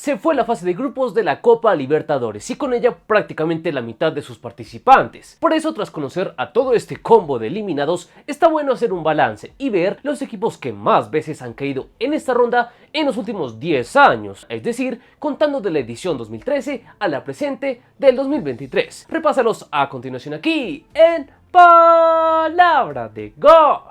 se fue la fase de grupos de la Copa Libertadores y con ella prácticamente la mitad de sus participantes. Por eso, tras conocer a todo este combo de eliminados, está bueno hacer un balance y ver los equipos que más veces han caído en esta ronda en los últimos 10 años, es decir, contando de la edición 2013 a la presente del 2023. Repásalos a continuación aquí en Palabra de Gol.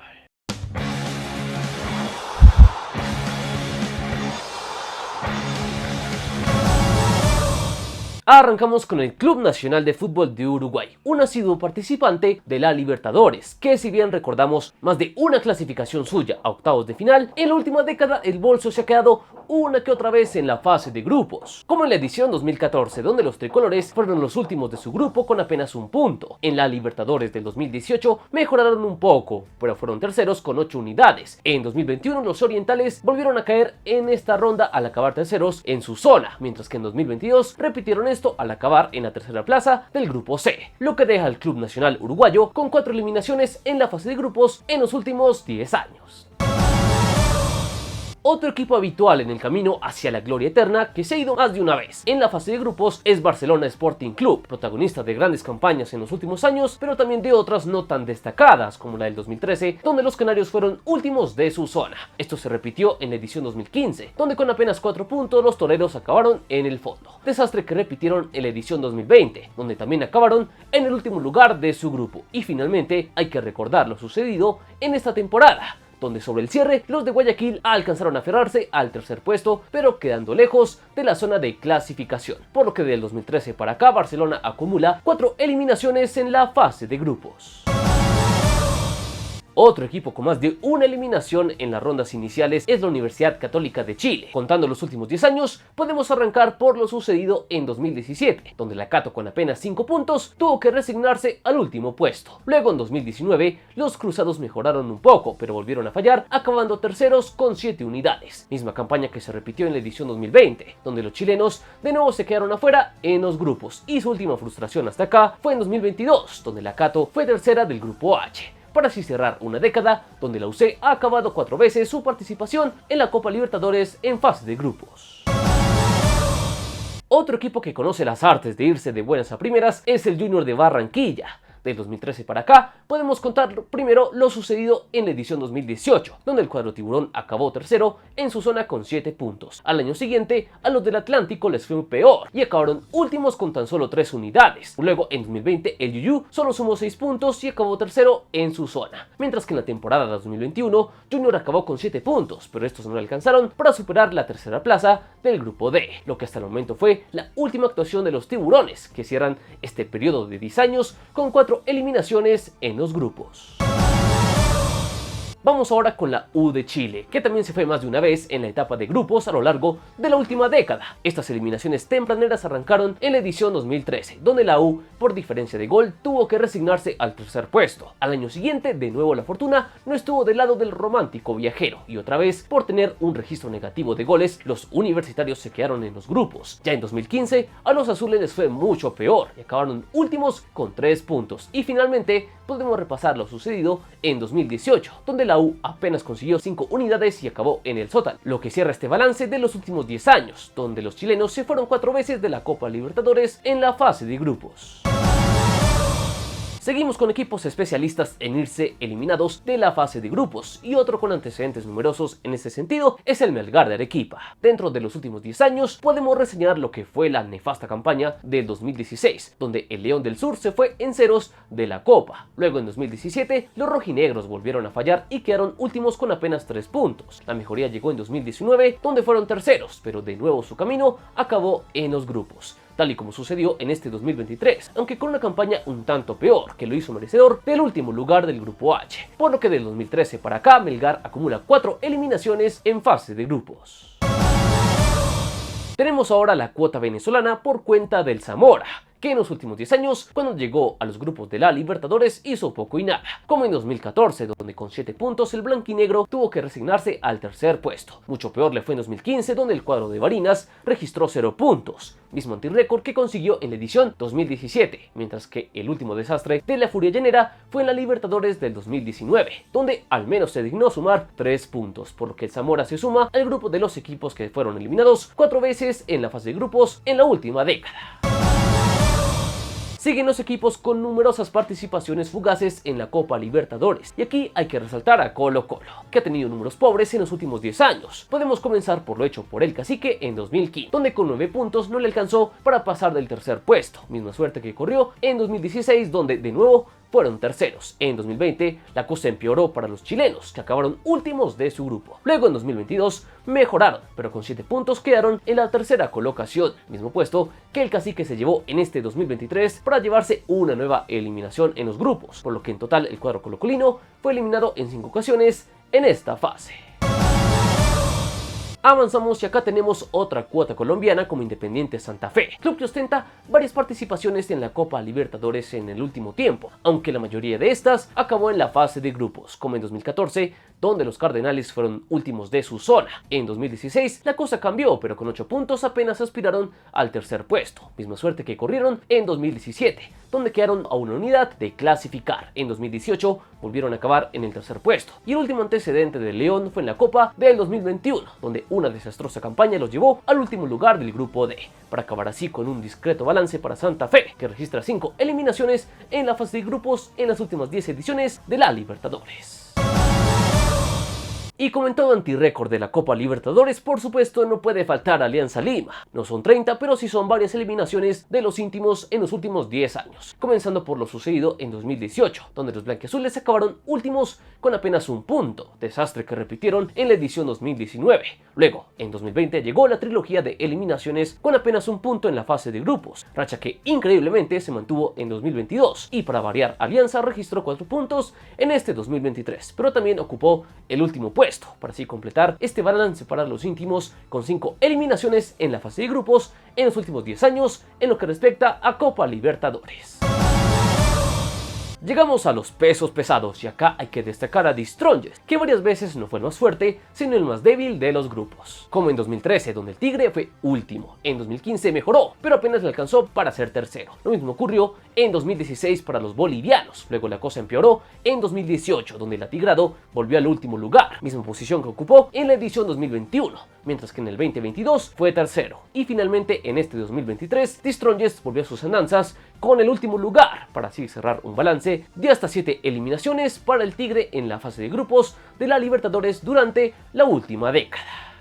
Arrancamos con el Club Nacional de Fútbol de Uruguay, un asiduo participante de la Libertadores, que si bien recordamos más de una clasificación suya a octavos de final, en la última década el bolso se ha quedado una que otra vez en la fase de grupos, como en la edición 2014, donde los tricolores fueron los últimos de su grupo con apenas un punto. En la Libertadores del 2018 mejoraron un poco, pero fueron terceros con 8 unidades. En 2021 los orientales volvieron a caer en esta ronda al acabar terceros en su zona, mientras que en 2022 repitieron esto al acabar en la tercera plaza del grupo C, lo que deja al Club Nacional Uruguayo con 4 eliminaciones en la fase de grupos en los últimos 10 años. Otro equipo habitual en el camino hacia la gloria eterna que se ha ido más de una vez en la fase de grupos es Barcelona Sporting Club, protagonista de grandes campañas en los últimos años, pero también de otras no tan destacadas, como la del 2013, donde los canarios fueron últimos de su zona. Esto se repitió en la edición 2015, donde con apenas 4 puntos los toreros acabaron en el fondo. Desastre que repitieron en la edición 2020, donde también acabaron en el último lugar de su grupo. Y finalmente hay que recordar lo sucedido en esta temporada, donde sobre el cierre los de Guayaquil alcanzaron a aferrarse al tercer puesto, pero quedando lejos de la zona de clasificación, por lo que del 2013 para acá Barcelona acumula 4 eliminaciones en la fase de grupos. Otro equipo con más de una eliminación en las rondas iniciales es la Universidad Católica de Chile. Contando los últimos 10 años, podemos arrancar por lo sucedido en 2017, donde la Cato con apenas 5 puntos tuvo que resignarse al último puesto. Luego en 2019, los cruzados mejoraron un poco, pero volvieron a fallar, acabando terceros con 7 unidades. Misma campaña que se repitió en la edición 2020, donde los chilenos de nuevo se quedaron afuera en los grupos, y su última frustración hasta acá fue en 2022, donde la Cato fue tercera del grupo H, para así cerrar una década donde la UC ha acabado 4 veces su participación en la Copa Libertadores en fase de grupos. Otro equipo que conoce las artes de irse de buenas a primeras es el Junior de Barranquilla. Del 2013 para acá, podemos contar primero lo sucedido en la edición 2018, donde el cuadro tiburón acabó tercero en su zona con 7 puntos. Al año siguiente, a los del Atlántico les fue peor y acabaron últimos con tan solo 3 unidades. Luego, en 2020, el Yuyu solo sumó 6 puntos y acabó tercero en su zona. Mientras que en la temporada 2021, Junior acabó con 7 puntos, pero estos no le alcanzaron para superar la tercera plaza del grupo D, lo que hasta el momento fue la última actuación de los tiburones, que cierran este periodo de 10 años con 4 eliminaciones en los grupos. Vamos ahora con la U de Chile, que también se fue más de una vez en la etapa de grupos a lo largo de la última década. Estas eliminaciones tempraneras arrancaron en la edición 2013, donde la U, por diferencia de gol, tuvo que resignarse al tercer puesto. Al año siguiente, de nuevo la fortuna no estuvo del lado del romántico viajero, y otra vez, por tener un registro negativo de goles, los universitarios se quedaron en los grupos. Ya en 2015, a los azules les fue mucho peor, y acabaron últimos con 3 puntos. Y finalmente, podemos repasar lo sucedido en 2018, donde la U apenas consiguió 5 unidades y acabó en el sótano, lo que cierra este balance de los últimos 10 años, donde los chilenos se fueron 4 veces de la Copa Libertadores en la fase de grupos. Seguimos con equipos especialistas en irse eliminados de la fase de grupos, y otro con antecedentes numerosos en este sentido es el Melgar de Arequipa. Dentro de los últimos 10 años podemos reseñar lo que fue la nefasta campaña del 2016, donde el León del Sur se fue en ceros de la Copa. Luego en 2017 los rojinegros volvieron a fallar y quedaron últimos con apenas 3 puntos. La mejoría llegó en 2019, donde fueron terceros, pero de nuevo su camino acabó en los grupos, tal y como sucedió en este 2023, aunque con una campaña un tanto peor, que lo hizo merecedor del último lugar del grupo H, por lo que del 2013 para acá Melgar acumula 4 eliminaciones en fase de grupos. Tenemos ahora la cuota venezolana por cuenta del Zamora, que en los últimos 10 años, cuando llegó a los grupos de la Libertadores, hizo poco y nada, como en 2014, donde con 7 puntos el blanquinegro tuvo que resignarse al tercer puesto. Mucho peor le fue en 2015, donde el cuadro de Barinas registró 0 puntos, mismo antirrécord que consiguió en la edición 2017, mientras que el último desastre de la Furia Llanera fue en la Libertadores del 2019, donde al menos se dignó sumar 3 puntos, por lo que el Zamora se suma al grupo de los equipos que fueron eliminados 4 veces en la fase de grupos en la última década. Siguen los equipos con numerosas participaciones fugaces en la Copa Libertadores, y aquí hay que resaltar a Colo-Colo, que ha tenido números pobres en los últimos 10 años. Podemos comenzar por lo hecho por el Cacique en 2015, donde con 9 puntos no le alcanzó para pasar del tercer puesto, misma suerte que corrió en 2016, donde de nuevo fueron terceros. En 2020 la cosa empeoró para los chilenos, que acabaron últimos de su grupo. Luego en 2022 mejoraron, pero con 7 puntos quedaron en la tercera colocación, mismo puesto que el Cacique se llevó en este 2023 para llevarse una nueva eliminación en los grupos, por lo que en total el cuadro colocolino fue eliminado en 5 ocasiones en esta fase. Avanzamos y acá tenemos otra cuota colombiana como Independiente Santa Fe, club que ostenta varias participaciones en la Copa Libertadores en el último tiempo, aunque la mayoría de estas acabó en la fase de grupos, como en 2014, donde los Cardenales fueron últimos de su zona. En 2016 la cosa cambió, pero con 8 puntos apenas aspiraron al tercer puesto, misma suerte que corrieron en 2017, donde quedaron a una unidad de clasificar. En 2018 volvieron a acabar en el tercer puesto, y el último antecedente de León fue en la Copa del 2021, donde una desastrosa campaña los llevó al último lugar del grupo D, para acabar así con un discreto balance para Santa Fe, que registra 5 eliminaciones en la fase de grupos en las últimas 10 ediciones de la Libertadores. Y como en todo antirrécord de la Copa Libertadores, por supuesto no puede faltar Alianza Lima. No son 30, pero sí son varias eliminaciones de los íntimos en los últimos 10 años. Comenzando por lo sucedido en 2018, donde los blanquiazules acabaron últimos con apenas un punto, desastre que repitieron en la edición 2019. Luego, en 2020 llegó la trilogía de eliminaciones con apenas un punto en la fase de grupos, racha que increíblemente se mantuvo en 2022. Y para variar, Alianza registró 4 puntos en este 2023, pero también ocupó el último puesto, para así completar este balance para los íntimos con 5 eliminaciones en la fase de grupos en los últimos 10 años en lo que respecta a Copa Libertadores. Llegamos a los pesos pesados y acá hay que destacar a The Strongest, que varias veces no fue el más fuerte, sino el más débil de los grupos. Como en 2013, donde el Tigre fue último. En 2015 mejoró, pero apenas le alcanzó para ser tercero. Lo mismo ocurrió en 2016 para los bolivianos. Luego la cosa empeoró en 2018, donde el Atigrado volvió al último lugar, misma posición que ocupó en la edición 2021, mientras que en el 2022 fue tercero. Y finalmente en este 2023, The Strongest volvió a sus andanzas con el último lugar, para así cerrar un balance de hasta 7 eliminaciones para el Tigre en la fase de grupos de la Libertadores durante la última década.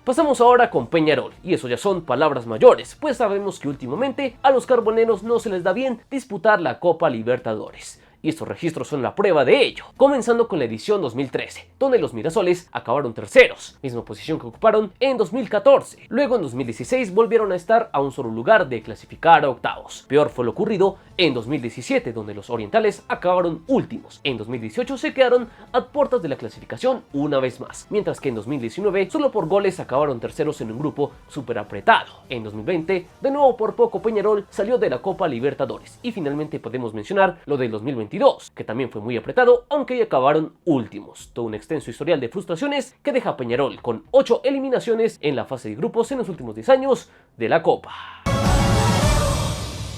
Pasamos ahora con Peñarol, y eso ya son palabras mayores, pues sabemos que últimamente a los carboneros no se les da bien disputar la Copa Libertadores. Y estos registros son la prueba de ello, comenzando con la edición 2013, donde los Mirasoles acabaron terceros, misma posición que ocuparon en 2014. Luego en 2016 volvieron a estar a un solo lugar de clasificar a octavos. Peor fue lo ocurrido en 2017, donde los orientales acabaron últimos. En 2018 se quedaron a puertas de la clasificación una vez más, mientras que en 2019 solo por goles acabaron terceros en un grupo súper apretado. En 2020, de nuevo por poco Peñarol salió de la Copa Libertadores, y finalmente podemos mencionar lo del 2022, que también fue muy apretado, aunque acabaron últimos. Todo un extenso historial de frustraciones que deja a Peñarol con 8 eliminaciones en la fase de grupos en los últimos 10 años de la Copa.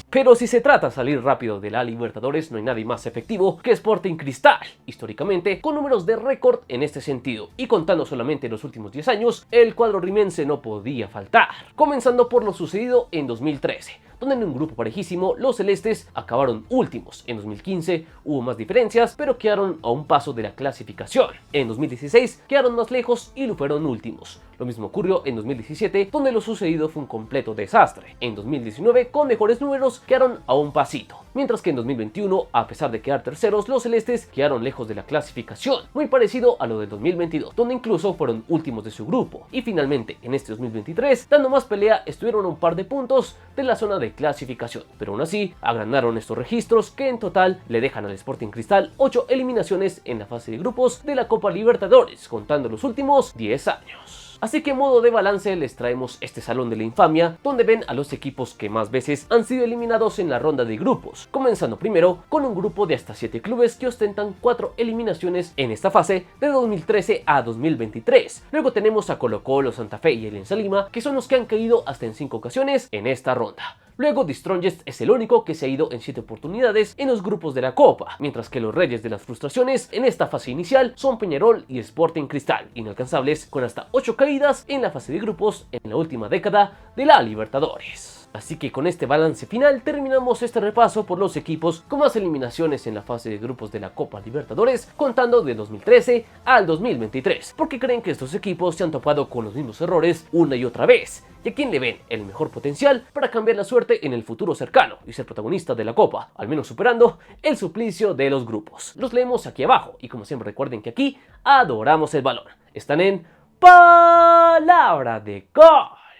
Pero si se trata de salir rápido de la Libertadores, no hay nadie más efectivo que Sporting Cristal, históricamente con números de récord en este sentido, y contando solamente los últimos 10 años, el cuadro rimense no podía faltar, comenzando por lo sucedido en 2013, donde en un grupo parejísimo los celestes acabaron últimos. En 2015 hubo más diferencias, pero quedaron a un paso de la clasificación. En 2016 quedaron más lejos y lo fueron últimos. Lo mismo ocurrió en 2017, donde lo sucedido fue un completo desastre. En 2019, con mejores números, quedaron a un pasito. Mientras que en 2021, a pesar de quedar terceros, los celestes quedaron lejos de la clasificación, muy parecido a lo del 2022, donde incluso fueron últimos de su grupo. Y finalmente, en este 2023, dando más pelea, estuvieron a un par de puntos de la zona de clasificación, pero aún así agrandaron estos registros que en total le dejan al Sporting Cristal 8 eliminaciones en la fase de grupos de la Copa Libertadores, contando los últimos 10 años. grupos. Así que en modo de balance les traemos este salón de la infamia, donde ven a los equipos que más veces han sido eliminados en la ronda de grupos, comenzando primero con un grupo de hasta 7 clubes que ostentan 4 eliminaciones en esta fase de 2013 a 2023. Luego tenemos a Colo-Colo, Santa Fe y Alianza Lima, que son los que han caído hasta en 5 ocasiones en esta ronda. Luego The Strongest es el único que se ha ido en 7 oportunidades en los grupos de la Copa, mientras que los reyes de las frustraciones en esta fase inicial son Peñarol y Sporting Cristal, inalcanzables con hasta 8 caídas en la fase de grupos en la última década de la Libertadores. Así que con este balance final terminamos este repaso por los equipos con más eliminaciones en la fase de grupos de la Copa Libertadores, contando de 2013 al 2023, porque creen que estos equipos se han topado con los mismos errores una y otra vez, y a quién le ven el mejor potencial para cambiar la suerte en el futuro cercano y ser protagonista de la Copa, al menos superando el suplicio de los grupos. Los leemos aquí abajo y como siempre recuerden que aquí adoramos el balón. Están en Palabra de God.